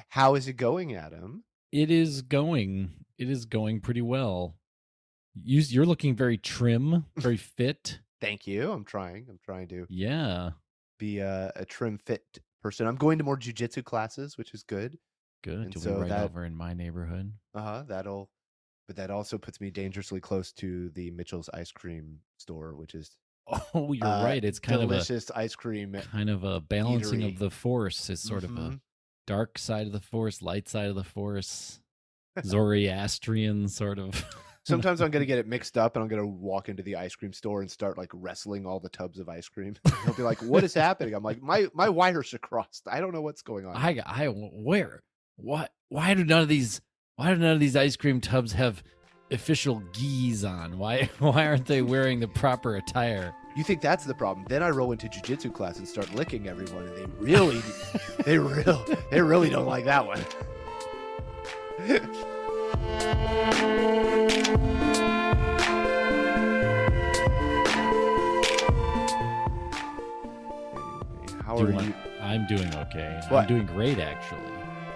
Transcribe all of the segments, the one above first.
How is it going, Adam? It is going. It is going pretty well. You're looking very trim, very fit. Thank you. I'm trying. I'm trying to Yeah, be a trim fit person. I'm going to more jujitsu classes, which is good. good. And You'll be so right over in my neighborhood. that'll, but that also puts me dangerously close to the Mitchell's ice cream store, which is Oh, you're right. It's delicious ice cream kind of a balancing of eatery. the force. It's sort of Mm-hmm. a dark side of the force, light side of the force, Zoroastrian sort of. Sometimes I'm gonna get it mixed up, and I'm gonna walk into the ice cream store and start like wrestling all the tubs of ice cream. They'll be like, "What is happening?" I'm like, "My wires are crossed. I don't know what's going on." Where? What? Why do none of these ice cream tubs have official gis on? Why aren't they wearing the proper attire? You think that's the problem? Then I roll into jujitsu class and start licking everyone, and they really don't like that one. How are you? I'm doing okay. What? I'm doing great, actually.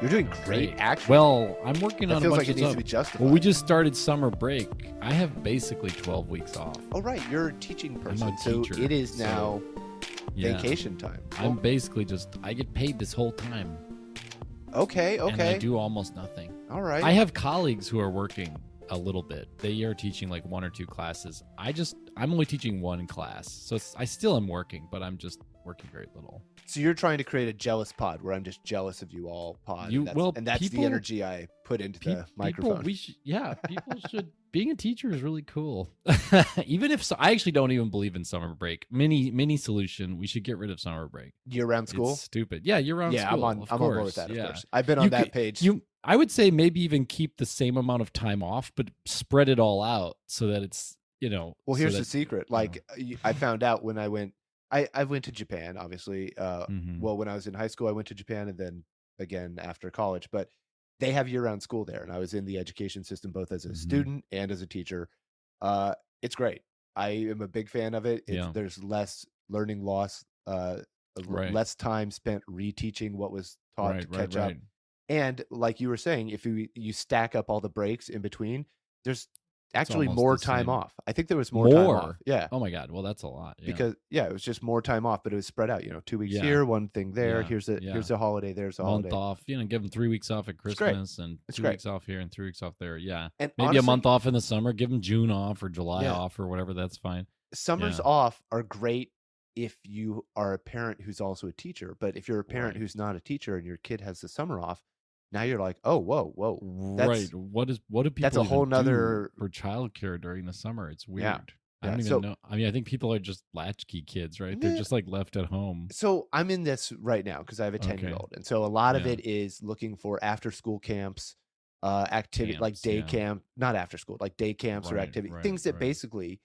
You're doing great, actually. Well, I'm working on a feels bunch like it of needs stuff. to be justified. Well, we just started summer break. I have basically 12 weeks off. Oh, right. You're a teaching person. a So teacher, it is now Yeah. vacation time. I'm basically I get paid this whole time. Okay. And I do almost nothing. All right. I have colleagues who are working a little bit. They are teaching like 1 or 2 classes. I'm only teaching 1 class. So I still am working, but I'm just working very little. So you're trying to create a jealous pod where I'm just jealous of you all pod. And that's the energy I put into the microphone. People should. Being a teacher is really cool. Even if I actually don't even believe in summer break. Mini solution. We should get rid of summer break. Year-round school? It's stupid. Yeah, year-round school. I'm on board with that, of course. I've been on that page. I would say maybe even keep the same amount of time off, but spread it all out so that it's, Well, here's the secret. Like, I found out when I went to Japan, obviously. Well, when I was in high school, I went to Japan, and then again after college. But they have year-round school there, and I was in the education system both as a student and as a teacher. It's great. I am a big fan of it. There's less learning loss, less time spent reteaching what was taught to catch up. And like you were saying, if you stack up all the breaks in between, there's actually more time off. I think there was more time off. Yeah. Oh my God. Well, that's a lot. Yeah. Because it was just more time off, but it was spread out. 2 weeks here, one thing there. Here's a holiday. There's a holiday. Month off. Give them 3 weeks off at Christmas and 2 weeks off here and 3 weeks off there. Yeah. And maybe honestly, a month off in the summer. Give them June off or July off or whatever. That's fine. Summers off are great if you are a parent who's also a teacher. But if you're a parent who's not a teacher and your kid has the summer off, now you're like, oh, whoa. Right. What do people that's a whole nother for childcare during the summer? It's weird. Yeah. I don't even know. I mean, I think people are just latchkey kids, right? They're just like left at home. So I'm in this right now because I have a 10-year-old. And so a lot of it is looking for after school camps, activity like day camp, not after school, like day camps or activity, things that basically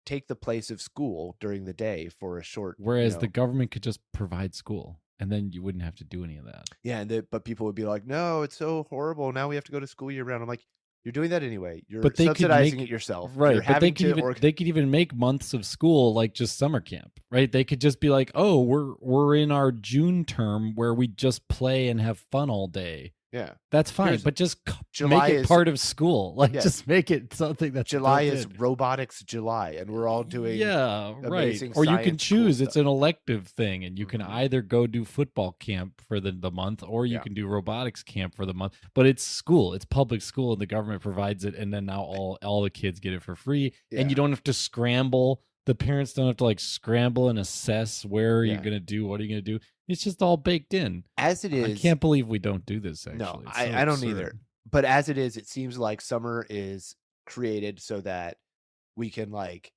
take the place of school during the day for a short. Whereas the government could just provide school. And then you wouldn't have to do any of that. Yeah, but people would be like, "No, it's so horrible. Now we have to go to school year round." I'm like, "You're doing that anyway. You're subsidizing it yourself, right?" But they could even make months of school like just summer camp, right? They could just be like, "Oh, we're in our June term where we just play and have fun all day." Yeah, that's fine, but just make it part of school. Like, just make it something that's July is robotics July, and we're all doing amazing Or you can choose; it's stuff. an elective thing, and you can either go do football camp for the month, or you can do robotics camp for the month. But it's school; it's public school, and the government provides it, and then now all the kids get it for free, and you don't have to scramble. The parents don't have to like scramble and assess where are you going to do, what are you going to do. It's just all baked in. As it is, I can't believe we don't do this. Actually, no, I don't either. But as it is, it seems like summer is created so that we can like,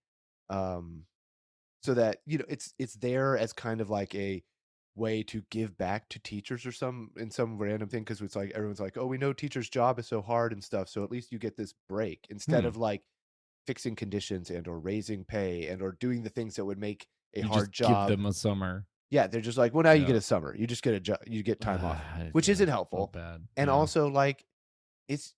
so that it's there as kind of like a way to give back to teachers or some random thing, because it's like everyone's like, oh, we know teachers' job is so hard and stuff, so at least you get this break instead of like fixing conditions and or raising pay and or doing the things that would make a hard job. Give them a summer. Yeah, they're just like, well, now you get a summer. You just get you get time off, which isn't helpful. Bad. And also, like, it's,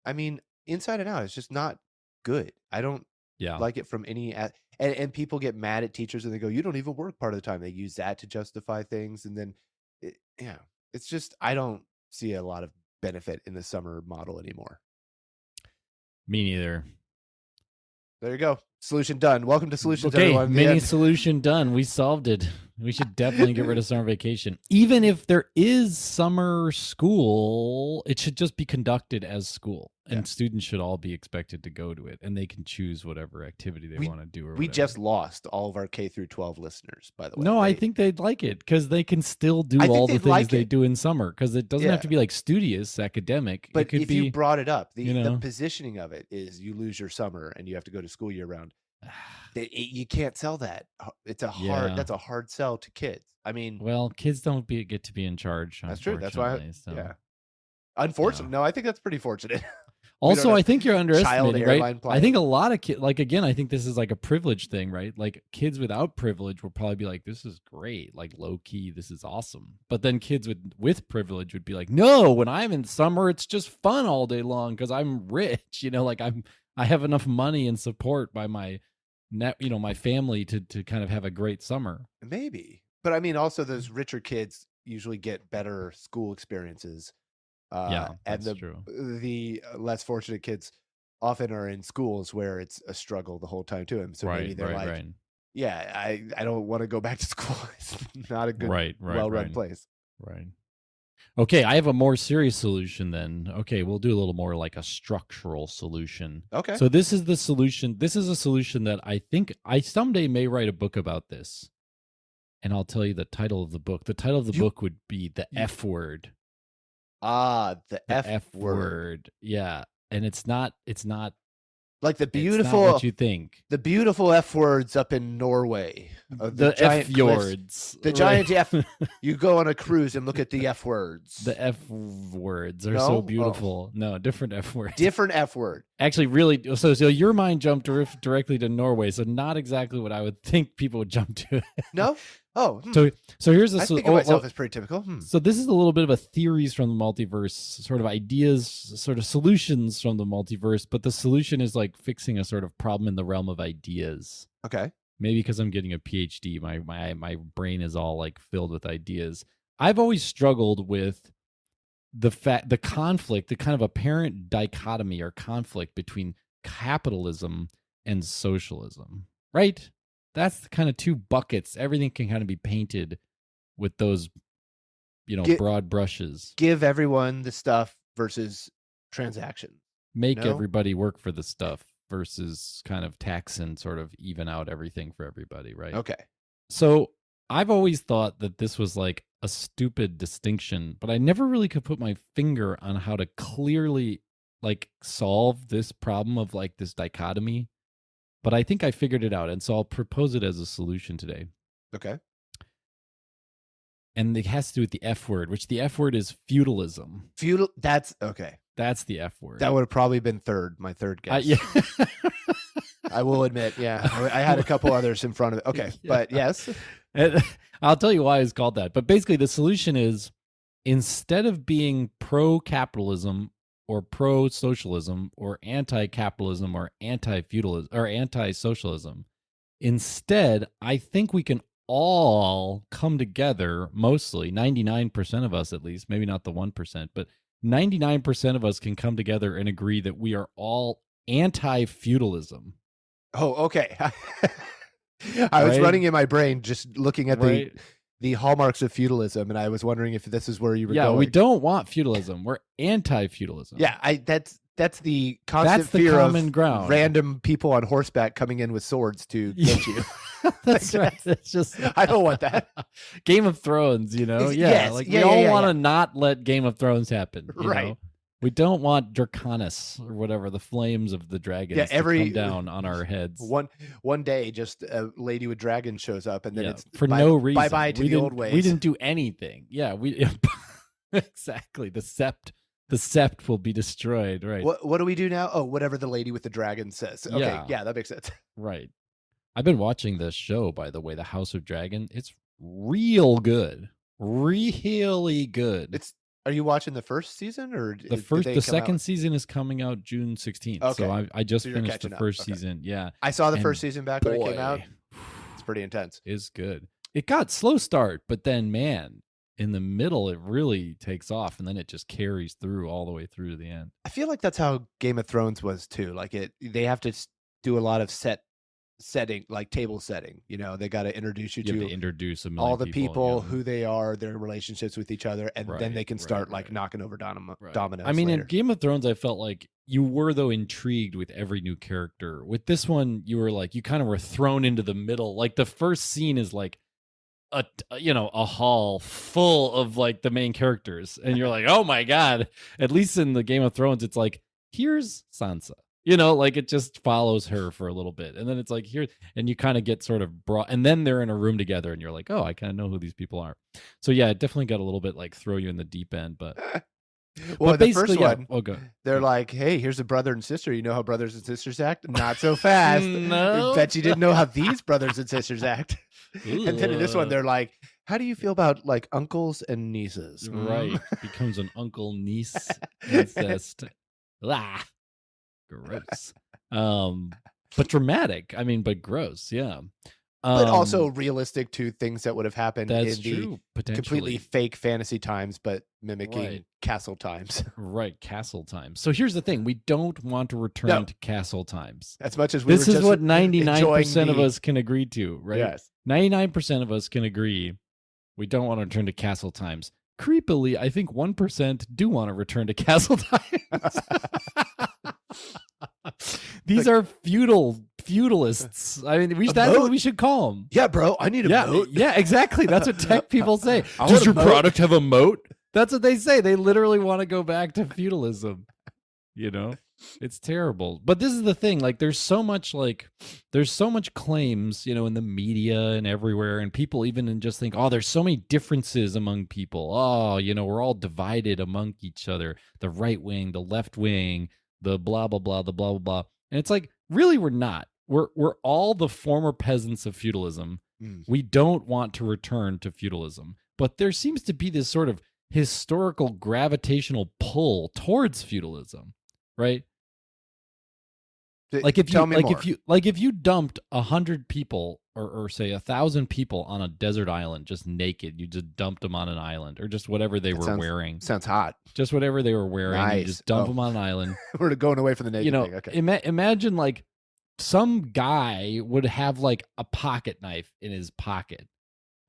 I mean, inside and out, it's just not good. I don't like it from any. And people get mad at teachers and they go, you don't even work part of the time. They use that to justify things, and then, it's just I don't see a lot of benefit in the summer model anymore. Me neither. There you go. Solution done. Welcome to Solutions, okay, everyone. Mini solution done. We solved it. We should definitely get rid of summer vacation. Even if there is summer school, it should just be conducted as school. And students should all be expected to go to it. And they can choose whatever activity they want to do. We just lost all of our K through 12 listeners, by the way. No, I think they'd like it because they can still do all the things they do in summer. Because it doesn't have to be like studious, academic. But if you brought it up, the positioning of it is you lose your summer and you have to go to school year round. You can't sell that. It's a hard. That's a hard sell to kids. I mean, well, kids don't get to be in charge. That's true. That's why. Unfortunately, no, I think that's pretty fortunate. Also, I think you're underestimating, right? I think a lot of kids, like, again, I think this is like a privilege thing, right? Like kids without privilege will probably be like, this is great, like low key, this is awesome. But then kids with privilege would be like, no, when I'm in summer, it's just fun all day long because I'm rich, like I have enough money and support by my my family to kind of have a great summer. Maybe. But I mean, also those richer kids usually get better school experiences. That's and true. The less fortunate kids often are in schools where it's a struggle the whole time to them. So maybe they're I don't want to go back to school. It's not a good, well-run place. Right. Okay, I have a more serious solution then. Okay, we'll do a little more like a structural solution. Okay. So this is the solution. This is a solution that I think I someday may write a book about this. And I'll tell you the title of the book. The title of the book would be The F Word. The F word. Yeah. And it's not like the beautiful, it's not what you think. The beautiful F words up in Norway. The F fjords. The giant F. You go on a cruise and look at the F words. The F words are so beautiful. No, different F words. Different F word. Actually, really. So your mind jumped directly to Norway. So not exactly what I would think people would jump to. No. Oh, so here's a. I think of myself as pretty typical. So this is a little bit of a theories from the multiverse, sort of ideas, sort of solutions from the multiverse. But the solution is like fixing a sort of problem in the realm of ideas. Okay. Maybe because I'm getting a PhD, my brain is all like filled with ideas. I've always struggled with the conflict, the kind of apparent dichotomy or conflict between capitalism and socialism, right? That's the kind of two buckets. Everything can kind of be painted with those, broad brushes. Give everyone the stuff versus transaction. Make everybody work for the stuff versus kind of tax and sort of even out everything for everybody, right? Okay. So I've always thought that this was like a stupid distinction, but I never really could put my finger on how to clearly like solve this problem of like this dichotomy. But I think I figured it out, and so I'll propose it as a solution today. Okay. And it has to do with the F word, which the F word is feudalism. That's okay. That's the F word. That would have probably been my third guess. Yeah. I will admit, I had a couple others in front of it. Okay, but yes. And I'll tell you why it's called that. But basically, the solution is instead of being pro-capitalism or pro-socialism or anti-capitalism or anti-feudalism or anti-socialism. Instead, I think we can all come together, mostly, 99% of us at least, maybe not the 1%, but 99% of us can come together and agree that we are all anti-feudalism. Oh, okay. I was running in my brain just looking at the hallmarks of feudalism, and I was wondering if this is where you were going. Yeah, we don't want feudalism. We're anti-feudalism. Yeah, that's the constant fear common of ground. Random people on horseback coming in with swords to get you. That's right. It's just I don't want that. Game of Thrones, we all want to not let Game of Thrones happen. You know? We don't want Draconis or whatever, the flames of the dragons to come down on our heads. One day, just a lady with dragons shows up, and then it's for no reason. Bye-bye to the old ways. We didn't do anything. Yeah, exactly. The sept will be destroyed, right? What do we do now? Oh, whatever the lady with the dragon says. Okay, yeah, that makes sense. Right. I've been watching this show, by the way, The House of Dragon. It's real good. Really good. Are you watching the first season or the second season is coming out June 16th? Okay. So I just finished the first season. Yeah, I saw the first season back when it came out. It's pretty intense. It's good. It got slow start, but then man, in the middle, it really takes off, and then it just carries through all the way through to the end. I feel like that's how Game of Thrones was too. Like they have to do a lot of setting, like table setting. You know, they got to introduce you to introduce all the people, who they are, their relationships with each other, and then they can start like knocking over dominoes. I mean, later. in Game of Thrones, I felt like you were though intrigued with every new character. With this one, you were like, you kind of were thrown into the middle. Like the first scene is like a hall full of like the main characters, and you're like, oh my god. At least in the Game of Thrones, it's like, here's Sansa. Like it just follows her for a little bit, and then it's like here, and you kind of get sort of brought, and then they're in a room together, and you're like, oh, I kind of know who these people are. So yeah, it definitely got a little bit like throw you in the deep end, but. Well, but the first one, they're like, hey, here's a brother and sister. You know how brothers and sisters act? Not so fast. No. I bet you didn't know how these brothers and sisters act. And then in this one, they're like, how do you feel about like uncles and nieces? Right. Becomes an uncle-niece incest. Gross. But dramatic. I mean, but gross. Yeah. But also realistic to things that would have happened in true, the completely fake fantasy times, but mimicking castle times. Right, castle times. So here's the thing: we don't want to return to castle times. As much as this is what 99% of us can agree to, right? Yes, 99% of us can agree. We don't want to return to castle times. Creepily, I think 1% do want to return to castle times. These are feudalists. I mean, that's what we should call them. Yeah, bro, I need a moat. Yeah, exactly. That's what tech people say. Does your product have a moat? That's what they say. They literally want to go back to feudalism. It's terrible. But this is the thing. Like, there's so much claims, in the media and everywhere, and people even just think, oh, there's so many differences among people. Oh, we're all divided among each other. The right wing, the left wing, the blah blah blah, the blah blah blah. And it's like, really, we're not. We're all the former peasants of feudalism. We don't want to return to feudalism, but there seems to be this sort of historical gravitational pull towards feudalism, right? Like if you dumped 100 people or say 1,000 people on a desert island, just naked, you just dumped them on an island, or just whatever they were wearing. Sounds hot. Just whatever they were wearing, nice. You just dump them on an island. We're going away from the naked thing. Okay. Imagine like some guy would have like a pocket knife in his pocket,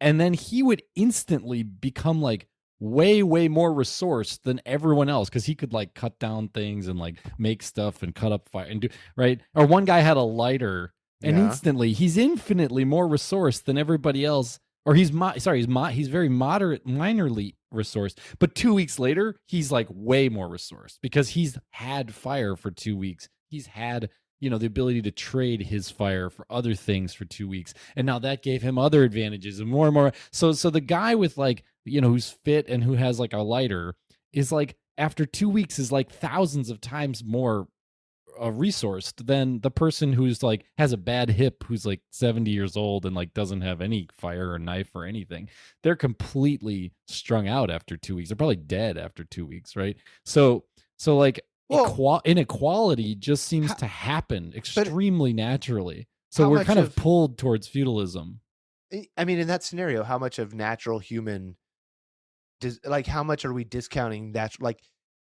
and then he would instantly become like way more resourced than everyone else, because he could like cut down things and like make stuff and cut up fire and do right. Or one guy had a lighter, and instantly he's infinitely more resourced than everybody else. Or he's very minorly resourced, but 2 weeks later he's like way more resourced because he's had fire for 2 weeks. He's had the ability to trade his fire for other things for 2 weeks, and now that gave him other advantages and more. So the guy with like who's fit and who has like a lighter is like, after 2 weeks, is like thousands of times more resourced than the person who's like has a bad hip, who's like 70 years old and like doesn't have any fire or knife or anything. They're completely strung out after 2 weeks. They're probably dead after 2 weeks, right? So like, inequality just seems to happen extremely naturally. So we're kind of pulled towards feudalism. I mean, in that scenario, how much of natural human how much are we discounting that? Like,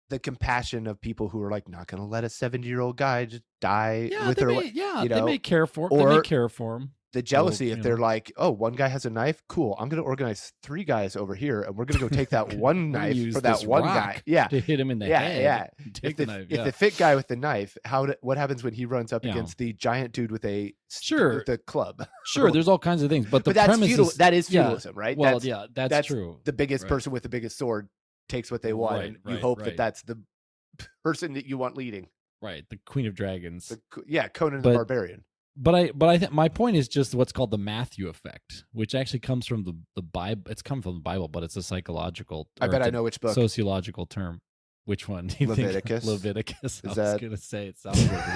the compassion of people who are like not going to let a 70-year-old guy just die with her. They may care for him. The jealousy, if they're like, oh, one guy has a knife, cool, I'm going to organize 3 guys over here, and we're going to go take that one knife for that one guy. Yeah, to hit him in the head. Yeah, Take the knife. If the fit guy with the knife, what happens when he runs up against the giant dude with a club? Sure, there's all kinds of things, but that is feudalism, right? Well, that's true. The biggest person with the biggest sword takes what they want, and you hope that that's the person that you want leading. Right, the Queen of Dragons. Conan the Barbarian. But I think my point is just what's called the Matthew effect, which actually comes from the Bible. It's come from the Bible, but it's a psychological. I bet I know which book. Sociological term. Which one? Do you Leviticus. Think? Leviticus. I was going to say it sounds like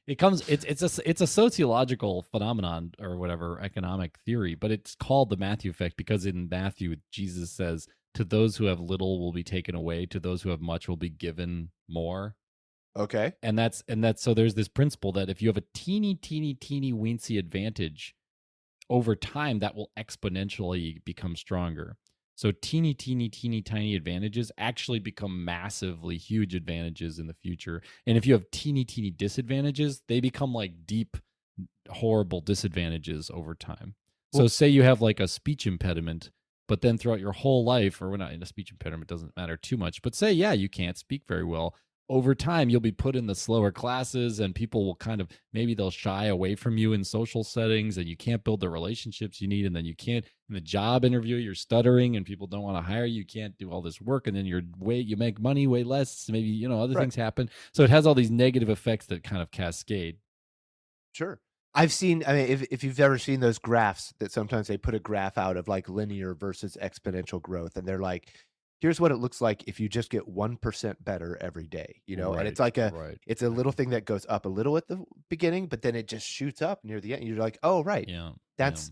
Leviticus. It's a sociological phenomenon or whatever, economic theory, but it's called the Matthew effect because in Matthew Jesus says, "To those who have little will be taken away; to those who have much will be given more." Okay. And that's so there's this principle that if you have a teeny weensy advantage over time that will exponentially become stronger. So teeny tiny advantages actually become massively huge advantages in the future. And if you have teeny disadvantages, they become like deep, horrible disadvantages over time. So say you have like a speech impediment, but then throughout your whole life, or we're not in a speech impediment, doesn't matter too much, but say, yeah, you can't speak very well. Over time, you'll be put in the slower classes and people will kind of, maybe they'll shy away from you in social settings and you can't build the relationships you need. And then you can't, in the job interview, you're stuttering and people don't want to hire you. You can't do all this work. And then you make money way less. Maybe, other things happen. So it has all these negative effects that kind of cascade. Sure. I've seen, if you've ever seen those graphs that sometimes they put a graph out of like linear versus exponential growth. And they're like, here's what it looks like if you just get 1% better every day, Right, and it's like it's a little thing that goes up a little at the beginning, but then it just shoots up near the end. You're like, oh, right. Yeah. That's,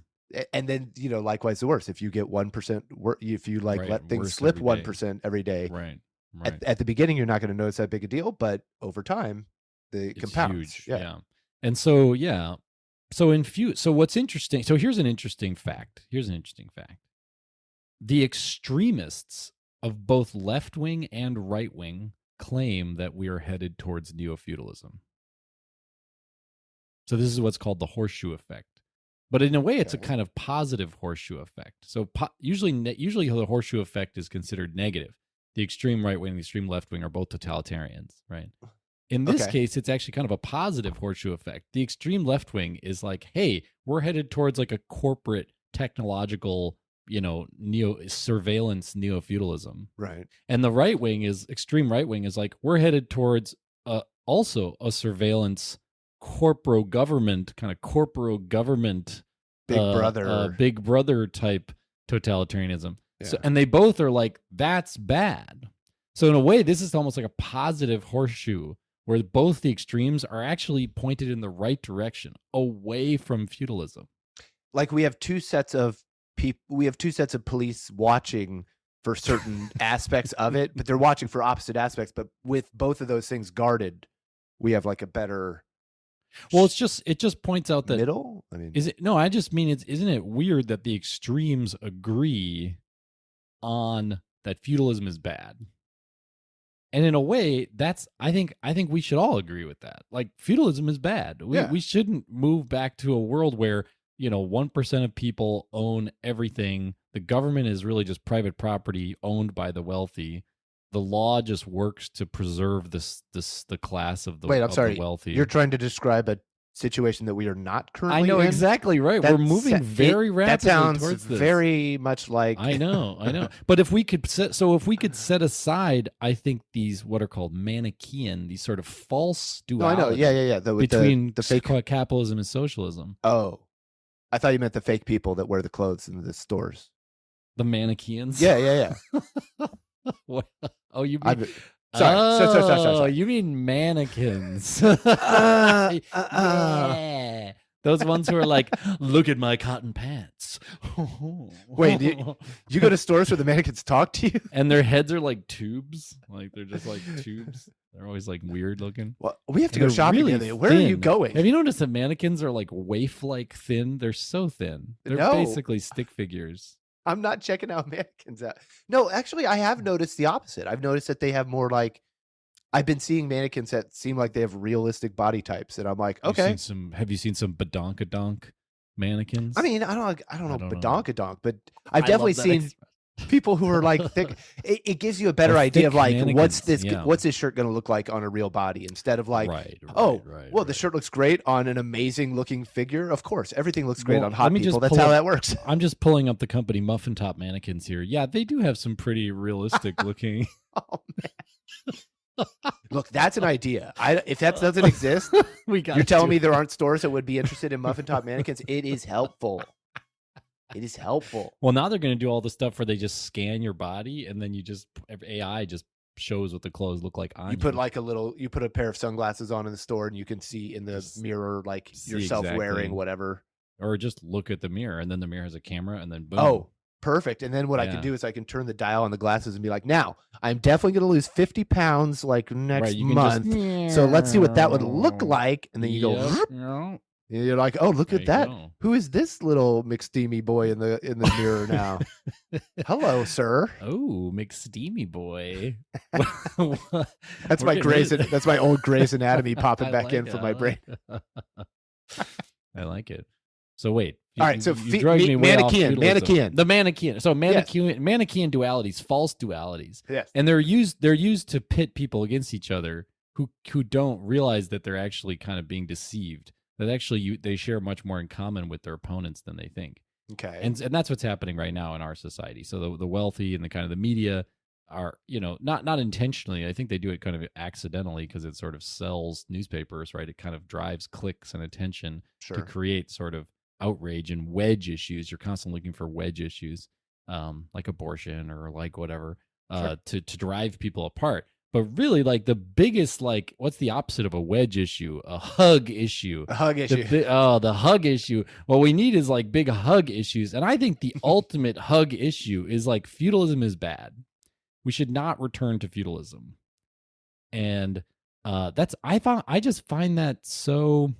and then, likewise the worse. If you get 1%, if you let things slip 1% every day, right. At the beginning, you're not going to notice that big a deal, but over time, it compounds. Huge. Yeah. And so, so what's interesting, so here's an interesting fact. The extremists of both left-wing and right-wing claim that we are headed towards neo-feudalism. So this is what's called the horseshoe effect. But in a way, it's a kind of positive horseshoe effect. So usually the horseshoe effect is considered negative. The extreme right-wing and the extreme left-wing are both totalitarians, right? In this case, it's actually kind of a positive horseshoe effect. The extreme left-wing is like, hey, we're headed towards like a corporate technological surveillance neo-feudalism. Right. And the extreme right wing is like, we're headed towards also a surveillance corporo government big brother type totalitarianism. Yeah. So, and they both are like, that's bad. So in a way, this is almost like a positive horseshoe where both the extremes are actually pointed in the right direction, away from feudalism. Like we have two sets of police watching for certain aspects of it, but they're watching for opposite aspects. But with both of those things guarded, we have like a better. Well, it just points out that middle. I just mean isn't it weird that the extremes agree on that feudalism is bad? And in a way, I think we should all agree with that. Like feudalism is bad. We shouldn't move back to a world where 1% of people own everything. The government is really just private property owned by the wealthy. The law just works to preserve the class of the the wealthy. You're trying to describe a situation that we are not currently in? I know exactly right. We're moving very rapidly towards this. That sounds this. very much like I know. But if we could set aside, I think these what are called Manichaean, these sort of false duality. No, I know. Yeah. Between the fake capitalism and socialism. Oh. I thought you meant the fake people that wear the clothes in the stores. The Manichaeans? Yeah. What? Oh, you mean... Sorry. You mean mannequins. Yeah. Those ones who are like, look at my cotton pants. Wait, you go to stores where the mannequins talk to you? And their heads are like tubes. Like they're just like tubes. They're always like weird looking. Well, we have to go shopping really together. Where are you going? Have you noticed that mannequins are like waif-like thin? They're so thin. They're basically stick figures. I'm not checking out mannequins out. No, actually, I have noticed the opposite. I've noticed that they have more like, I've been seeing mannequins that seem like they have realistic body types, and I'm like, okay. Have you seen some badonkadonk mannequins? I mean, I don't know badonkadonk, but I've definitely seen people who are like thick. It gives you a better idea of like what's this shirt going to look like on a real body, instead of like, the shirt looks great on an amazing looking figure. Of course, everything looks great on hot people. That's how that works. I'm just pulling up the company Muffin Top Mannequins here. Yeah, they do have some pretty realistic looking. Oh man. Look, that's an idea. If that doesn't exist, you're telling me there aren't stores that would be interested in Muffin Top Mannequins? It is helpful. It is helpful. Well, now they're going to do all the stuff where they just scan your body, and then AI just shows what the clothes look like on you. You put a pair of sunglasses on in the store, and you can see in the mirror like yourself wearing whatever. Or just look at the mirror, and then the mirror has a camera, and then boom. Oh, perfect. And then what I can do is I can turn the dial on the glasses and be like, now I'm definitely going to lose 50 pounds like next month. So let's see what that would look like. And then you go, You're like, oh, look There at you that. go. Who is this little McSteamy boy in the mirror now? Hello, sir. Oh, McSteamy boy. That's We're my old Grey's Anatomy popping I back like in it, for I my like brain. it. I like it. So wait. All right, so you dragged me way off Manichaean. feudalism. The Manichaean. So Manichaean dualities, false dualities. Yes. And they're used to pit people against each other who don't realize that they're actually kind of being deceived. That actually they share much more in common with their opponents than they think. Okay. And that's what's happening right now in our society. So the wealthy and the kind of the media are, not intentionally. I think they do it kind of accidentally because it sort of sells newspapers, right? It kind of drives clicks and attention to create sort of outrage and wedge issues. You're constantly looking for wedge issues, like abortion or like whatever, to drive people apart. But really, like the biggest, like, what's the opposite of a wedge issue? A hug issue. A hug issue. The hug issue. What we need is like big hug issues. And I think the ultimate hug issue is like feudalism is bad. We should not return to feudalism. And I just find that so.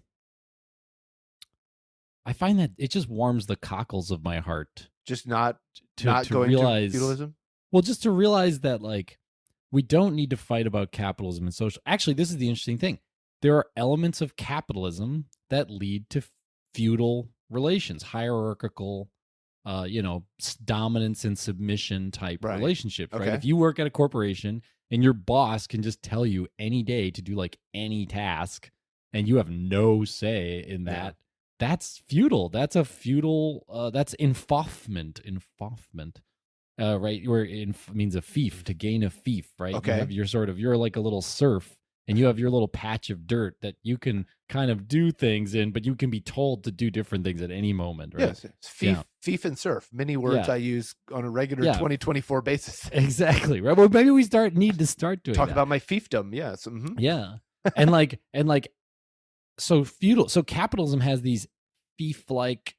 I find that it just warms the cockles of my heart. Just not to going realize, to feudalism? Well, just to realize that, like, we don't need to fight about capitalism and social. Actually, this is the interesting thing. There are elements of capitalism that lead to feudal relations, hierarchical, dominance and submission type relationships, right? If you work at a corporation and your boss can just tell you any day to do like any task and you have no say in that, that's feudal. That's a feudal, that's infoffment. Right, where means a fief, to gain a fief, right? Okay. You're like a little serf, and you have your little patch of dirt that you can kind of do things in, but you can be told to do different things at any moment, right? Yes, fief and serf. Many words I use on a regular 2024 basis. Exactly, right? Well, maybe we need to start doing talk about my fiefdom. Yes. Mm-hmm. Yeah, and so feudal. So capitalism has these fief-like,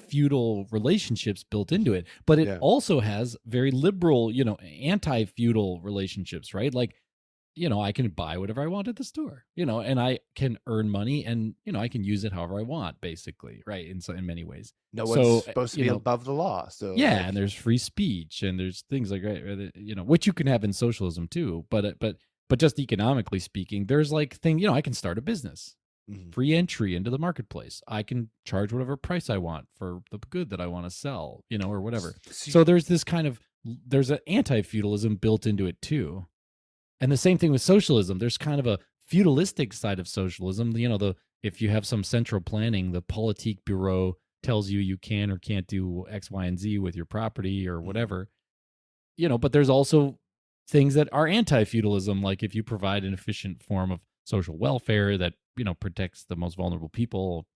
feudal relationships built into it, but it also has very liberal, anti-feudal relationships, right? Like, I can buy whatever I want at the store, and I can earn money, and I can use it however I want, basically, right? In many ways, no one's supposed to be above the law. So and there's free speech, and there's things like which you can have in socialism too, but just economically speaking, there's like I can start a business. Mm-hmm. Free entry into the marketplace. I can charge whatever price I want for the good that I want to sell, or whatever. So there's this there's an anti-feudalism built into it too. And the same thing with socialism. There's kind of a feudalistic side of socialism. If you have some central planning, the Politique Bureau tells you can or can't do X, Y, and Z with your property or whatever. But there's also things that are anti-feudalism, like if you provide an efficient form of social welfare that protects the most vulnerable people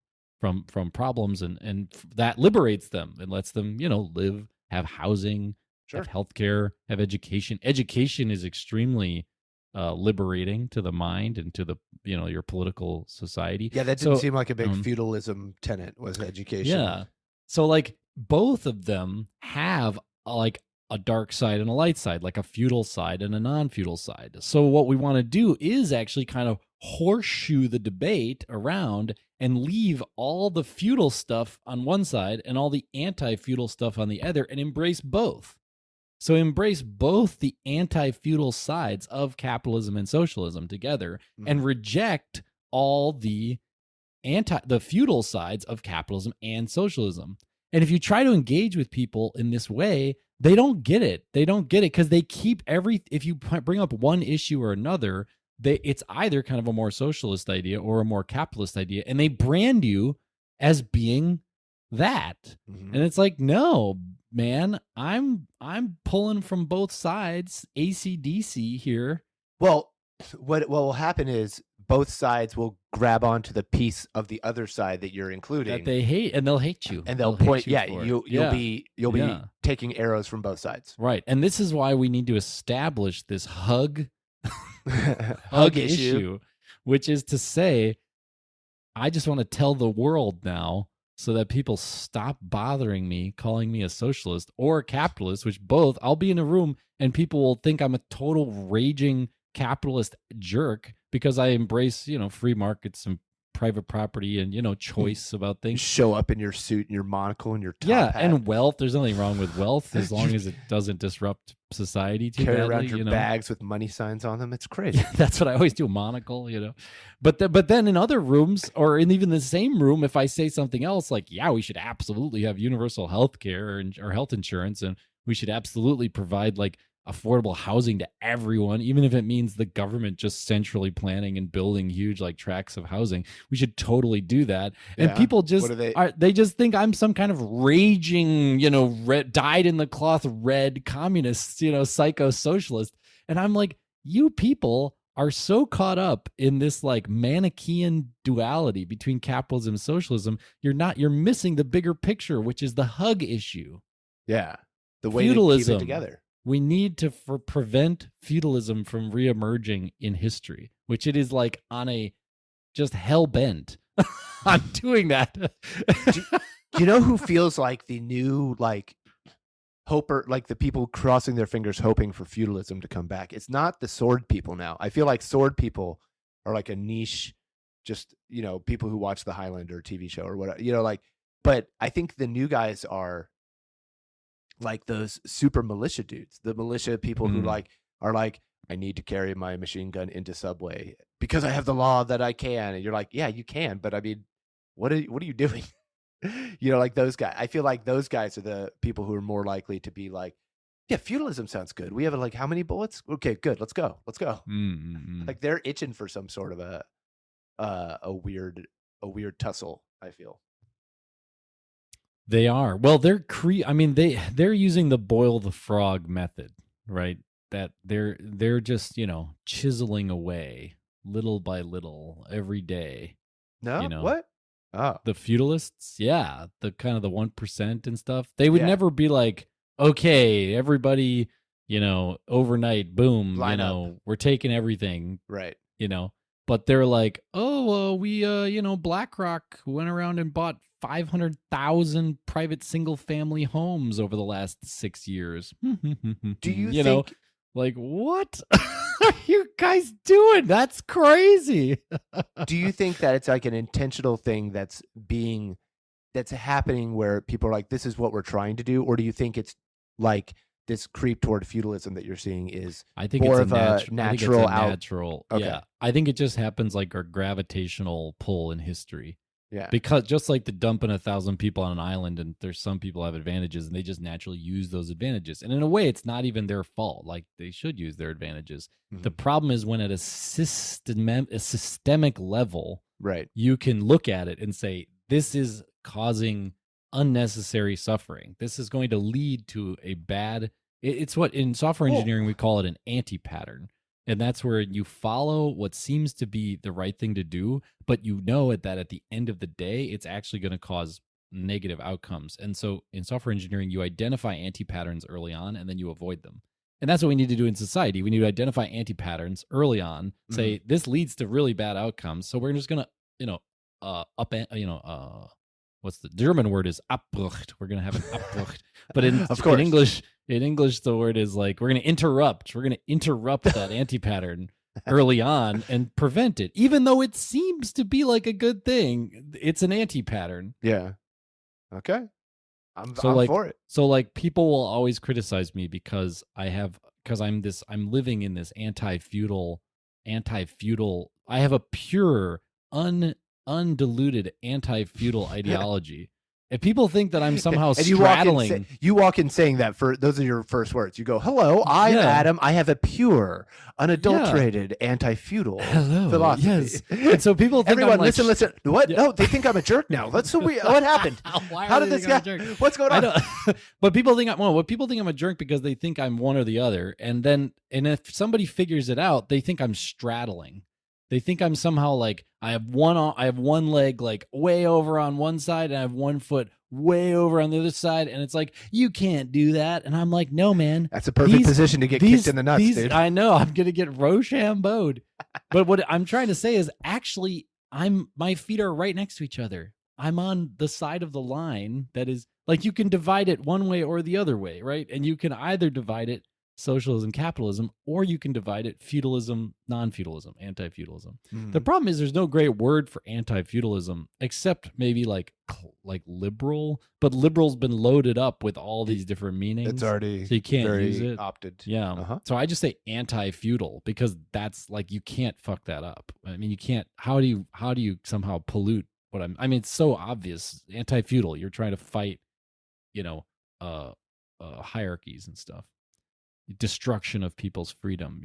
from problems, and that liberates them and lets them live, have housing, have healthcare, have education. Education is extremely liberating to the mind and to the your political society. Yeah, that didn't seem like a big feudalism tenet, was education. Yeah, so like both of them have like a dark side and a light side, like a feudal side and a non-feudal side. So what we want to do is actually kind of horseshoe the debate around and leave all the feudal stuff on one side and all the anti-feudal stuff on the other, and embrace both. So embrace both the anti-feudal sides of capitalism and socialism together, and reject all the feudal sides of capitalism and socialism. And if you try to engage with people in this way, they don't get it. They don't get it because they keep if you bring up one issue or another, it's either kind of a more socialist idea or a more capitalist idea, and they brand you as being that. Mm-hmm. And it's like, no, man, I'm pulling from both sides, AC/DC here. Well, what will happen is both sides will grab onto the piece of the other side that you're including that they hate, and they'll hate you, and they'll point. You'll be taking arrows from both sides, right? And this is why we need to establish this hug issue, which is to say, I just want to tell the world now, so that people stop bothering me, calling me a socialist or a capitalist, which both, I'll be in a room and people will think I'm a total raging capitalist jerk because I embrace, free markets and private property and, choice about things. Show up in your suit and your monocle and your top hat. And wealth. There's nothing wrong with wealth as long as it doesn't disrupt society too Carry badly. around your bags with money signs on them. It's crazy. Yeah, that's what I always do, a monocle, But then in other rooms, or in even the same room, if I say something else like, yeah, we should absolutely have universal health care or health insurance, and we should absolutely provide like affordable housing to everyone, even if it means the government just centrally planning and building huge like tracts of housing. We should totally do that. And people just they just think I'm some kind of raging, dyed in the cloth red communist, psycho socialist. And I'm like, you people are so caught up in this like Manichaean duality between capitalism and socialism. You're missing the bigger picture, which is the hug issue. Yeah. The way to keep it together. We need to prevent feudalism from reemerging in history, which it is like on a just hell bent on doing that. Do you know who feels like the new like hoper, like the people crossing their fingers hoping for feudalism to come back? It's not the sword people now. I feel like sword people are like a niche, just people who watch the Highlander TV show or whatever. But I think the new guys are like those super militia dudes, the militia people who are like, I need to carry my machine gun into Subway because I have the law that I can. And you're like, yeah, you can. But I mean, what are you doing? Like those guys. I feel like those guys are the people who are more likely to be like, yeah, feudalism sounds good. We have like how many bullets? Okay, good. Let's go. Like they're itching for some sort of a weird tussle, I feel. They are. Well, they're using the boil the frog method, right? That they're just, chiseling away little by little every day. No? What? Oh. The feudalists, yeah, the kind of the 1% and stuff. They would never be like, okay, everybody, overnight, boom, line up. We're taking everything. Right. But they're like, we BlackRock went around and bought 500,000 private single-family homes over the last 6 years. Do you think... like, what are you guys doing? That's crazy. Do you think that it's like an intentional thing that's happening where people are like, this is what we're trying to do? Or do you think it's like this creep toward feudalism that you're seeing is more of a natural? Okay. Yeah. I think it just happens like a gravitational pull in history. Yeah. Because just like the dumping 1,000 people on an island, and there's some people have advantages and they just naturally use those advantages. And in a way, it's not even their fault. Like they should use their advantages. Mm-hmm. The problem is when at a systemic level, right, you can look at it and say, this is causing unnecessary suffering. This is going to lead to a bad, it's what in software engineering, we call it an anti-pattern. And that's where you follow what seems to be the right thing to do, but that at the end of the day, it's actually going to cause negative outcomes. And so in software engineering, you identify anti-patterns early on, and then you avoid them. And that's what we need to do in society. We need to identify anti-patterns early on, say, this leads to really bad outcomes. So we're just going to, what's the German word is Abbruch. We're going to have an Abbruch. But in English, the word is like, we're going to interrupt. We're going to interrupt that anti-pattern early on and prevent it. Even though it seems to be like a good thing, it's an anti-pattern. Yeah. Okay. I'm for it. So like people will always criticize me because I'm living in this anti-feudal, I have a pure, undiluted anti-feudal ideology. If people think that I'm somehow straddling... You walk in saying that, those are your first words. You go, hello, I'm Adam. I have a pure, unadulterated anti-feudal philosophy. Yes. And so people think Everyone, listen. What? Yeah. No, they think I'm a jerk now. What happened? How did this guy... What's going on? But people think I'm a jerk because they think I'm one or the other. And if somebody figures it out, they think I'm straddling. They think I'm somehow like I have one leg like way over on one side and I have one foot way over on the other side, and it's like, you can't do that. And I'm like, no, man. That's a perfect position to get kicked in the nuts, dude. I know. I'm gonna get Rochambeau'd. But what I'm trying to say is actually my feet are right next to each other. I'm on the side of the line that is like, you can divide it one way or the other way, right? And you can either divide it socialism, capitalism, or you can divide it feudalism, non-feudalism, anti-feudalism. The problem is there's no great word for anti-feudalism except maybe like liberal, but liberal's been loaded up with all these different meanings. It's already so you can't use it. Opted. Yeah. So I just say anti-feudal because that's like you can't fuck that up. I mean, you can't. How do you somehow pollute what I mean, it's so obvious. Anti-feudal. You're trying to fight, hierarchies and stuff. Destruction of people's freedom,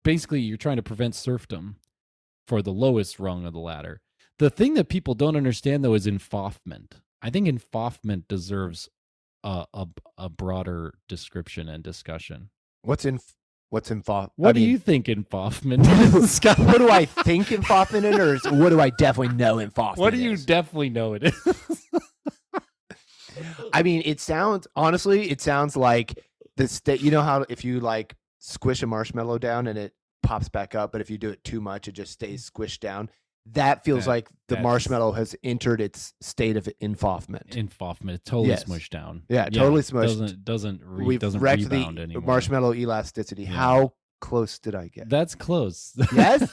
basically you're trying to prevent serfdom for the lowest rung of the ladder. The thing that people don't understand though is infaufment. I think infaufment deserves a broader description and discussion. What's infaufment? What do you think infaufment is, Scott? What do I think infaufment is, or what do I definitely know infaufment is? What do you definitely know it is? I mean, it sounds like this. You know how if you like squish a marshmallow down and it pops back up, but if you do it too much, it just stays squished down. That feels like the marshmallow has entered its state of infaufment. Infaufment, totally smushed down. Yeah, totally smushed. Doesn't We've wrecked rebound the anymore. Marshmallow elasticity. Yeah. How close did I get? That's close. Yes.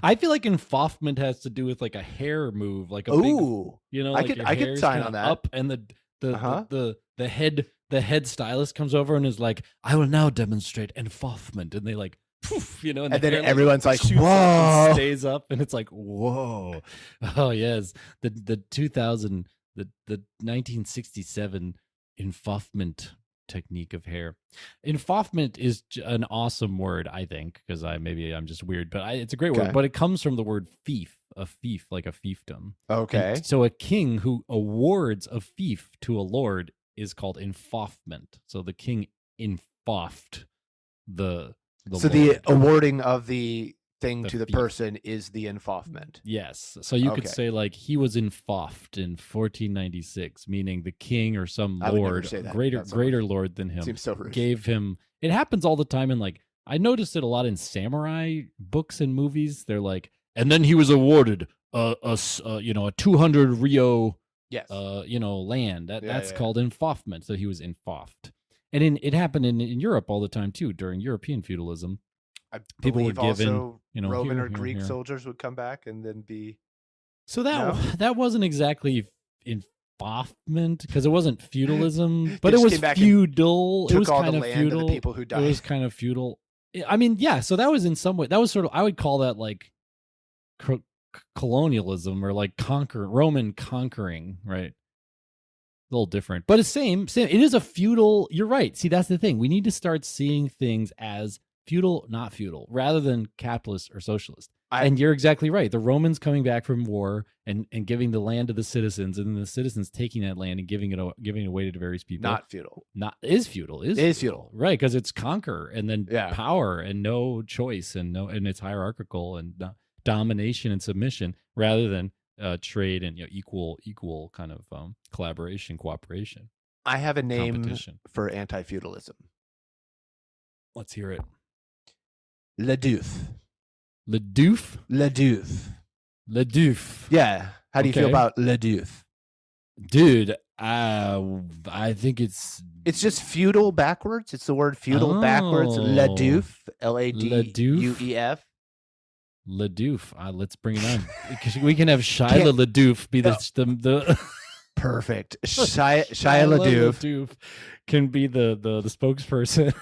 I feel like infaufment has to do with like a hair move, like a big, I could sign on that. Up and the head stylist comes over and is like, "I will now demonstrate infaufment," and they like, poof, and then everyone's like, "Whoa!" And stays up, and it's like, "Whoa!" Oh yes, the 1967 infaufment technique of hair. Infaufment is an awesome word, I think, because I'm just weird, but it's a great word. But it comes from the word fief, a fief, like a fiefdom. Okay. And so a king who awards a fief to a lord is called infaufment. So the king infaufed the so lord. The awarding of the thing to the fief. person is the infaufment. Yes. So you could say like he was infaufed in 1496, meaning the king or some lord, greater lord than him, seems so rude. Gave him. It happens all the time, and like I noticed it a lot in samurai books and movies. They're like, and then he was awarded a 200 Rio, land. That's called infaufment. So he was infaufed, and it happened in Europe all the time too during European feudalism. People were given, also Roman or Greek soldiers would come back and then be. So that wasn't exactly infaufment because it wasn't feudalism, but it was feudal. It was kind of feudal. The people who died. It was kind of feudal. I mean, yeah. So that was in some way. That was sort of. I would call that like colonialism or like Roman conquering, right? A little different, but it's same. It is a feudal. You're right. See, that's the thing. We need to start seeing things as feudal, not feudal, rather than capitalist or socialist. And you're exactly right. The Romans coming back from war and giving the land to the citizens, and then the citizens taking that land and giving it away to various people. Not feudal. Is feudal. Is feudal. Right, because it's conquer and then power and no choice and it's hierarchical and domination and submission rather than trade and equal kind of collaboration, cooperation. I have a name for anti-feudalism. Let's hear it. Ledouf. Ledouf? Ledouf. Yeah. How do you feel about Ledouf? Dude, I think it's just feudal backwards. It's the word feudal backwards. Ledouf. Laduef. Ledouf. Let's bring it on. We can have Shia Ledouf be the perfect. Shia Ledouf can be the spokesperson.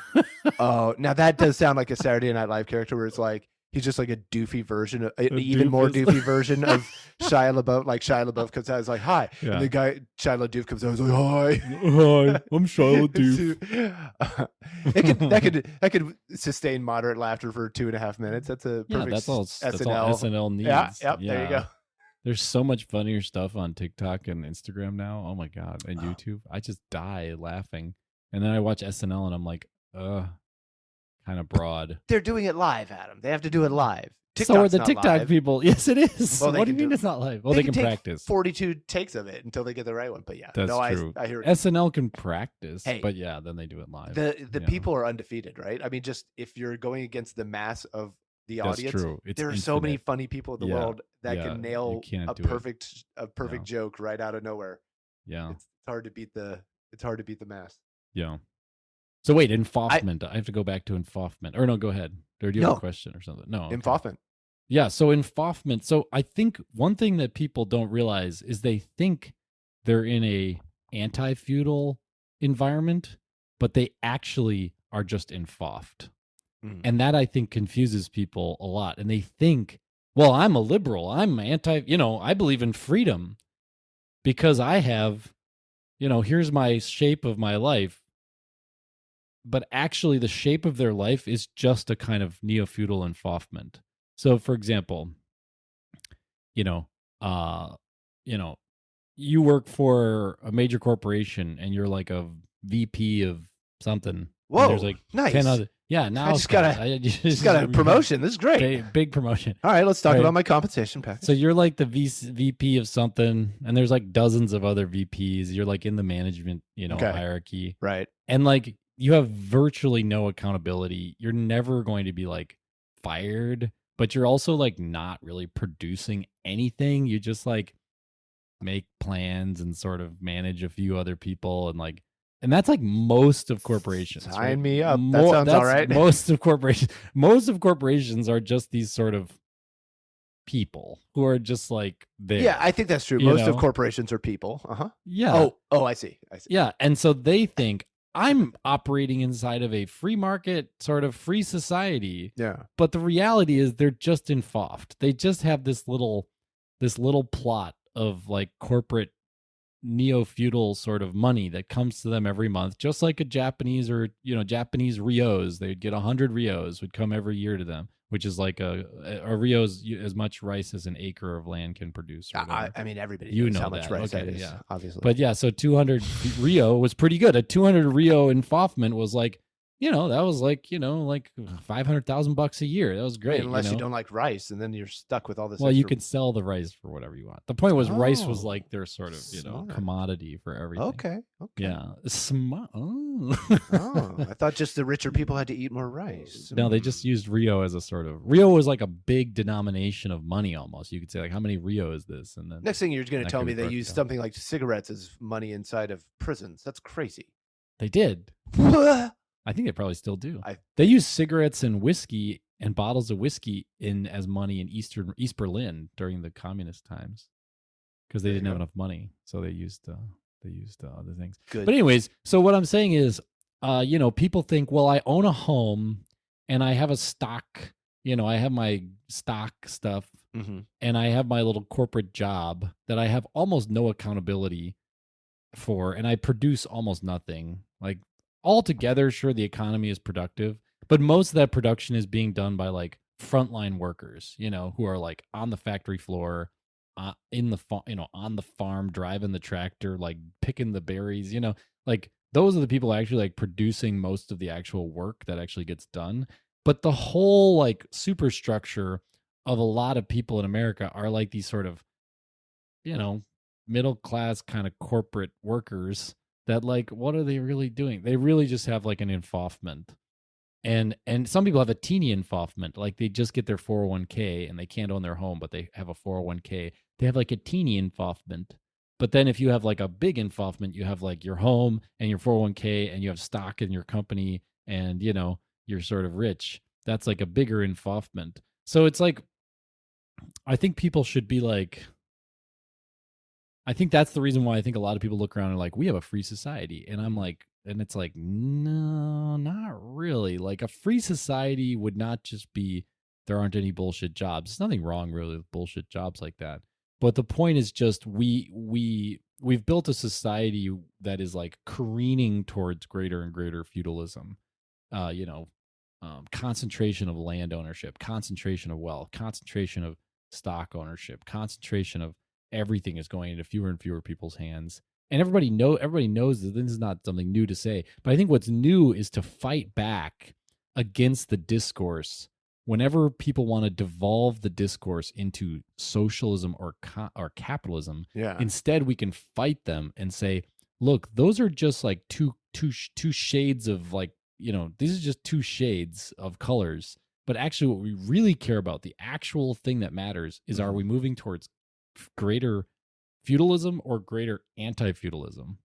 Oh, now that does sound like a Saturday Night Live character where it's like he's just like a doofy version, an even more doofy version of Shia LaBeouf. Like Shia LaBeouf comes out, is like, "Hi," and the guy Shia LaBeouf comes out, is like, "Hi, I'm Shia LaBeouf." that could sustain moderate laughter for 2.5 minutes. That's a perfect that's all SNL needs. Yeah, there you go. There's so much funnier stuff on TikTok and Instagram now. Oh my God. And YouTube. I just die laughing. And then I watch SNL and I'm like, kind of broad. They're doing it live, Adam. They have to do it live. TikTok's so are the TikTok live. People. Yes, it is. Well, what do you mean it's not live? Well, they can practice. 42 takes of it until they get the right one. But yeah, that's true. I hear it. SNL can practice, but yeah, then they do it live. The people are undefeated, right? I mean, just if you're going against the mass of the audience, true. There are so many funny people in the world that can nail a perfect joke right out of nowhere. Yeah, it's hard to beat the mass. Yeah. So wait, involvement. I have to go back to involvement. Or no, go ahead. Or do you have a question or something? No. Okay. Involvement. Yeah, so involvement. So I think one thing that people don't realize is they think they're in a anti-feudal environment, but they actually are just involved. And that I think confuses people a lot. And they think, well, I'm a liberal. I'm I believe in freedom because I have, here's my shape of my life. But actually the shape of their life is just a kind of neo-feudal involvement. So for example, you work for a major corporation and you're like a VP of something. Whoa, there's like nice. 10 other, yeah, now I just got a promotion. This is great. Big promotion. All right, let's talk about my compensation package. So you're like the VP of something, and there's like dozens of other VPs. You're like in the management, hierarchy. Right. And like you have virtually no accountability. You're never going to be like fired, but you're also like not really producing anything. You just like make plans and sort of manage a few other people and that's like most of corporations. Sign me up. That sounds all right. Most of corporations are just these sort of people who are just like there. Yeah, I think that's true. Most of corporations are people. Yeah. Oh, I see. Yeah, and so they think I'm operating inside of a free market, sort of free society. Yeah. But the reality is they're just involved. They just have this little plot of like corporate neo-feudal sort of money that comes to them every month, just like a Japanese or Japanese rios. They'd get 100 rios would come every year to them, which is like a rios as much rice as an acre of land can produce. I mean, everybody knows how much rice that is, obviously. But yeah, so 200 rio was pretty good. A 200 rio involvement was like, that was like, like $500,000 a year. That was great. Unless you don't like rice, and then you're stuck with all this. Well, you can sell the rice for whatever you want. The point was rice was like their sort of, commodity for everything. Okay. Yeah. Smart. I thought just the richer people had to eat more rice. No, they just used Rio as a sort of, Rio was like a big denomination of money almost. You could say like, how many Rio is this? And then next thing you're going to tell me they use something like cigarettes as money inside of prisons. That's crazy. They did. I think they probably still do. They use cigarettes and whiskey and bottles of whiskey as money in East Berlin during the communist times because they didn't have enough money, so they used other things. Good. But anyways, so what I'm saying is, people think, well, I own a home and I have a stock. I have my stock stuff, and I have my little corporate job that I have almost no accountability for, and I produce almost nothing. Like, altogether, sure, the economy is productive, but most of that production is being done by like frontline workers, who are like on the factory floor, on the farm, driving the tractor, like picking the berries, like those are the people actually like producing most of the actual work that actually gets done. But the whole like superstructure of a lot of people in America are like these sort of, middle class kind of corporate workers that like, what are they really doing? They really just have like an involvement. And some people have a teeny involvement, like they just get their 401k and they can't own their home, but they have a 401k. They have like a teeny involvement. But then if you have like a big involvement, you have like your home and your 401k and you have stock in your company and, you're sort of rich. That's like a bigger involvement. So it's like, I think people should be like, I think that's the reason why I think a lot of people look around and are like, we have a free society. And I'm like, and it's like, no, not really. Like a free society would not just be, there aren't any bullshit jobs. There's nothing wrong really with bullshit jobs like that. But the point is just we've built a society that is like careening towards greater and greater feudalism. Concentration of land ownership, concentration of wealth, concentration of stock ownership, concentration of everything is going into fewer and fewer people's hands. And everybody knows that this is not something new to say. But I think what's new is to fight back against the discourse whenever people want to devolve the discourse into socialism or capitalism. Yeah. Instead, we can fight them and say, look, those are just like two shades of like, these are just two shades of colors. But actually what we really care about, the actual thing that matters is, are we moving towards greater feudalism or greater anti-feudalism?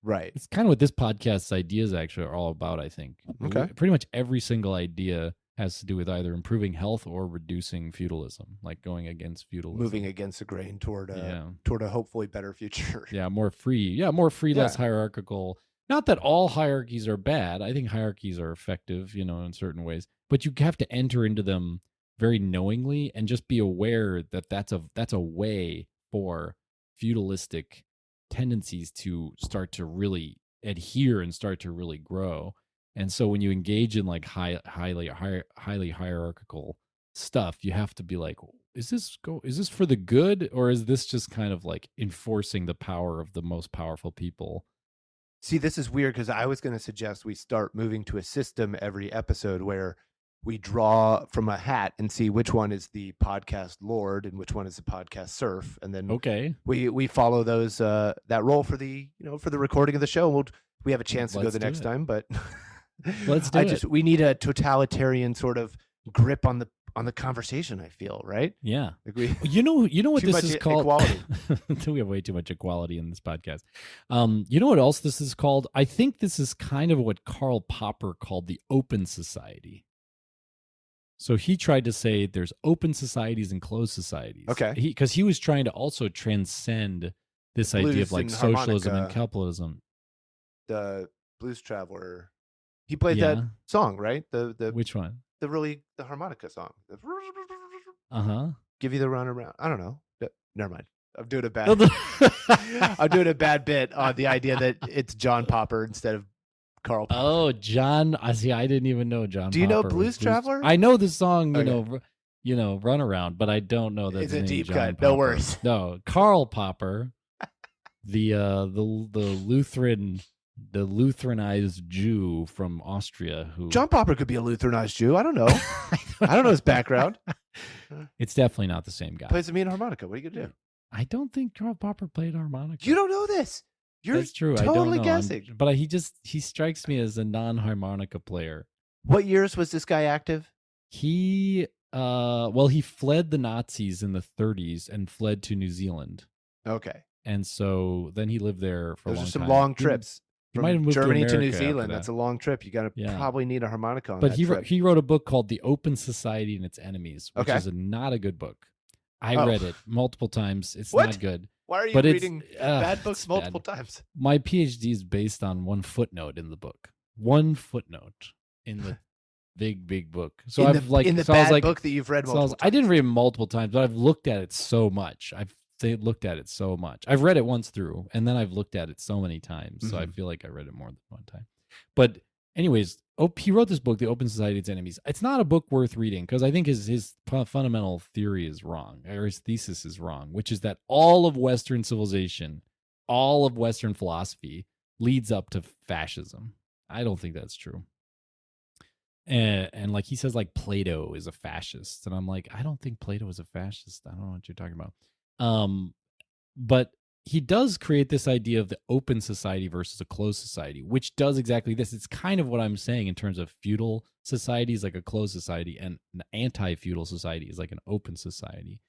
Right. It's kind of what this podcast's ideas actually are all about, I think. Okay. Pretty much every single idea has to do with either improving health or reducing feudalism, like going against feudalism. Moving against the grain toward a hopefully better future. Yeah, more free. Yeah, more free, less hierarchical. Not that all hierarchies are bad. I think hierarchies are effective, in certain ways. But you have to enter into them very knowingly and just be aware that that's a way for feudalistic tendencies to start to really adhere and start to really grow. And so when you engage in like highly hierarchical stuff, you have to be like, is this for the good, or is this just kind of like enforcing the power of the most powerful people? See, this is weird because I was going to suggest we start moving to a system every episode where we draw from a hat and see which one is the podcast lord and which one is the podcast serf, and then we follow those that role for the recording of the show. We have a chance to go the next time, but let's do it. We need a totalitarian sort of grip on the conversation, I feel, right? Yeah. Like you know what this is called? Equality. We have way too much equality in this podcast. You know what else this is called? I think this is kind of what Karl Popper called the open society. So he tried to say there's open societies and closed societies. Okay. Because he was trying to also transcend this idea of like socialism and capitalism. The Blues Traveler. He played that song, right? The which one? The harmonica song. Give you the run around. I don't know. Never mind. I'm doing a bad bit on the idea that it's John Popper instead of Karl Popper. Oh, John. I didn't even know John. Do you know Blues Traveler? I know the song, Run Around, but I don't know that. It's a deep John cut. Popper. No worries. No, Karl Popper, the Lutheranized Jew from Austria who John Popper could be a Lutheranized Jew. I don't know. I don't know his background. It's definitely not the same guy. Plays a mean harmonica. What are you gonna do? I don't think Karl Popper played harmonica. You don't know this. That's true. Totally I don't know. guessing. But he strikes me as a non-harmonica player. What years was this guy active? He fled the Nazis in the 30s and fled to New Zealand. Okay. And so then he lived there for a long time. Those are some long trips. From Germany to New Zealand. That. That's a long trip. You got to probably need a harmonica on that trip. But he wrote a book called The Open Society and Its Enemies, which is not a good book. I read it multiple times. It's not good. Why are you reading bad books multiple times? My PhD is based on one footnote in the book. One footnote in the big book. So book that you've read multiple times. I didn't read it multiple times, but I've looked at it so much. I've read it once through, and then I've looked at it so many times. So I feel like I read it more than one time. But anyways, he wrote this book, The Open Society, Its Enemies. It's not a book worth reading because I think his fundamental theory is wrong, or his thesis is wrong, which is that all of Western civilization, all of Western philosophy leads up to fascism. I don't think that's true. And like he says, like Plato is a fascist, and I'm like, I don't think Plato is a fascist. I don't know what you're talking about. But he does create this idea of the open society versus a closed society, which does exactly this. It's kind of what I'm saying in terms of feudal society is like a closed society, and an anti-feudal society is like an open society.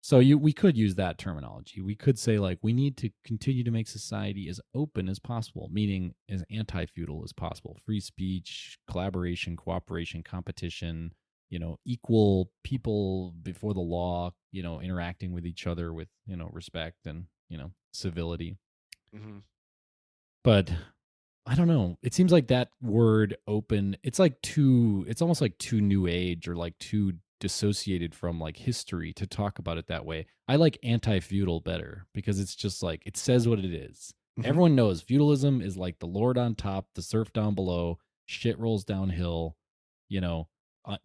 So we could use that terminology. We could say like we need to continue to make society as open as possible, meaning as anti-feudal as possible. Free speech, collaboration, cooperation, competition, equal people before the law, interacting with each other with, respect and, civility. Mm-hmm. But I don't know. It seems like that word open, it's almost like too new age or like too dissociated from like history to talk about it that way. I like anti-feudal better because it's just like, it says what it is. Mm-hmm. Everyone knows feudalism is like the lord on top, the serf down below, shit rolls downhill,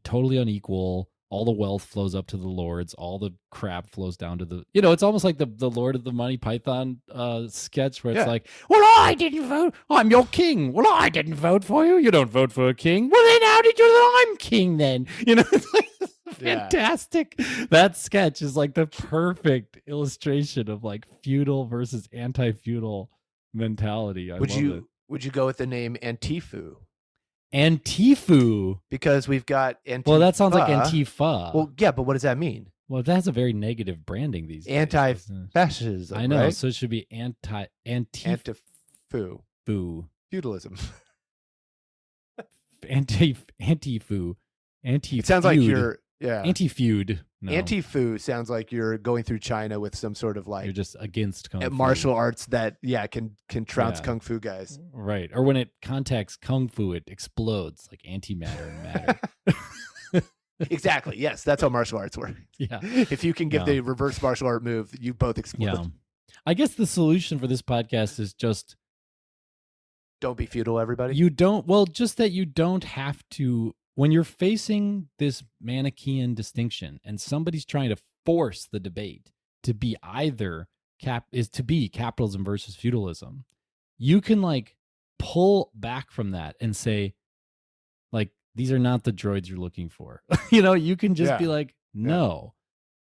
totally unequal. All the wealth flows up to the lords. All the crap flows down to the, it's almost like the Lord of the Monty Python sketch where it's like, well, I didn't vote. I'm your king. Well, I didn't vote for you. You don't vote for a king. Well, then how did you know I'm king then? It's like fantastic. That sketch is like the perfect illustration of like feudal versus anti-feudal mentality. Would you go with the name Antifu? Antifu, because we've got Antifa. Well, that sounds like Antifa. Well, yeah, but what does that mean? Well, that's a very negative branding these days. Anti-fascism. I know, right? so it should be anti-Antifa. Foo. Foo. Feudalism. Anti-foo. It sounds like you're anti-feud. No. Anti-foo sounds like you're going through China with some sort of like you're just against kung fu. Martial arts that can trounce kung fu guys. Right. Or when it contacts kung fu, it explodes like antimatter and matter. Exactly. Yes, that's how martial arts work. Yeah. If you can give the reverse martial art move, you both explode. Yeah. I guess the solution for this podcast is just don't be feudal, everybody. Just that you don't have to, when you're facing this Manichaean distinction and somebody's trying to force the debate to be either capitalism versus feudalism, you can like pull back from that and say, like, these are not the droids you're looking for. You can just be like, no,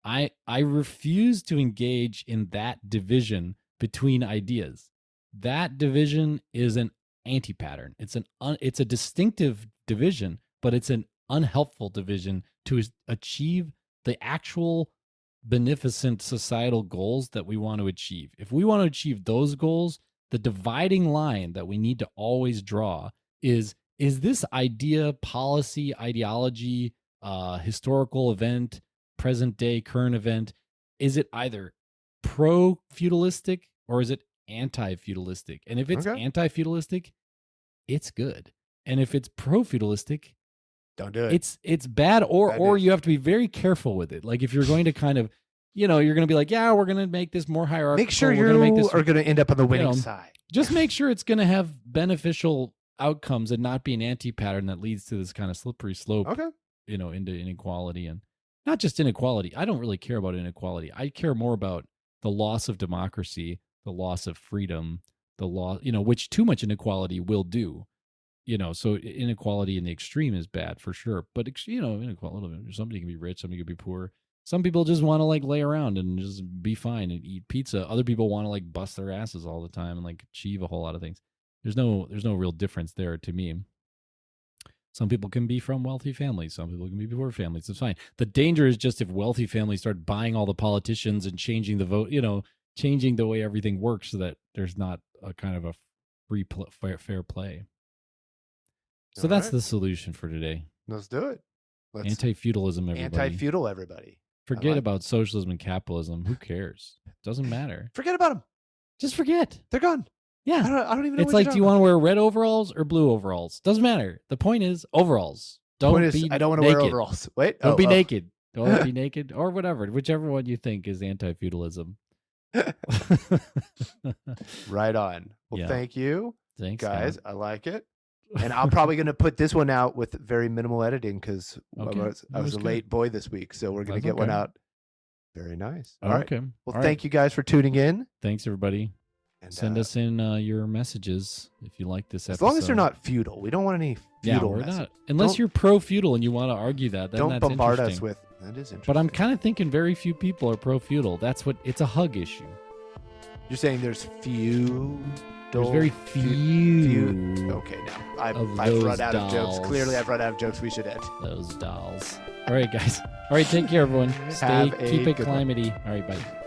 I refuse to engage in that division between ideas. That division is an anti-pattern. It's a distinctive division, but it's an unhelpful division to achieve the actual beneficent societal goals that we want to achieve. If we want to achieve those goals, the dividing line that we need to always draw is this idea, policy, ideology, historical event, present day, current event, is it either pro-feudalistic or is it anti-feudalistic? And if it's anti-feudalistic, it's good. And if it's pro-feudalistic, don't do it. It's bad, or you have to be very careful with it. Like if you're going to kind of, you're going to be like, yeah, we're going to make this more hierarchical. Make sure you are going to end up on the winning side. Just make sure it's going to have beneficial outcomes and not be an anti-pattern that leads to this kind of slippery slope, into inequality. And not just inequality. I don't really care about inequality. I care more about the loss of democracy, the loss of freedom, the law, which too much inequality will do. So inequality in the extreme is bad for sure. But, inequality, somebody can be rich, somebody can be poor. Some people just want to like lay around and just be fine and eat pizza. Other people want to like bust their asses all the time and like achieve a whole lot of things. There's no real difference there to me. Some people can be from wealthy families. Some people can be poor families. It's fine. The danger is just if wealthy families start buying all the politicians and changing the vote, changing the way everything works so that there's not a kind of a fair play. So that's the solution for today. Let's do it. Anti-feudalism, everybody. Anti-feudal, everybody. Forget about socialism and capitalism. Who cares? Doesn't matter. Forget about them. Just forget. They're gone. Yeah. I don't even know. It's like, do you want to wear red overalls or blue overalls? Doesn't matter. The point is overalls. I don't want to wear overalls. Wait. Don't be naked. Don't be naked or whatever. Whichever one you think is anti-feudalism. Right on. Well, thank you. Thanks, guys. I like it. And I'm probably going to put this one out with very minimal editing because I was a late boy this week. So we're going to get one out. Very nice. All right. Okay. Well, thank you guys for tuning in. Thanks, everybody. And send us in your messages if you like this episode. As long as they're not feudal. We don't want any feudal messages. Not. Unless you're pro-feudal and you want to argue that. Then don't bombard us with, that is interesting. But I'm kind of thinking very few people are pro-feudal. It's a hug issue. You're saying there's feudal? There's very few. Okay, now I've run out of jokes. Clearly, I've run out of jokes. We should end. Those dolls. All right, guys. All right, take care, everyone. Keep it climatey. All right, bye.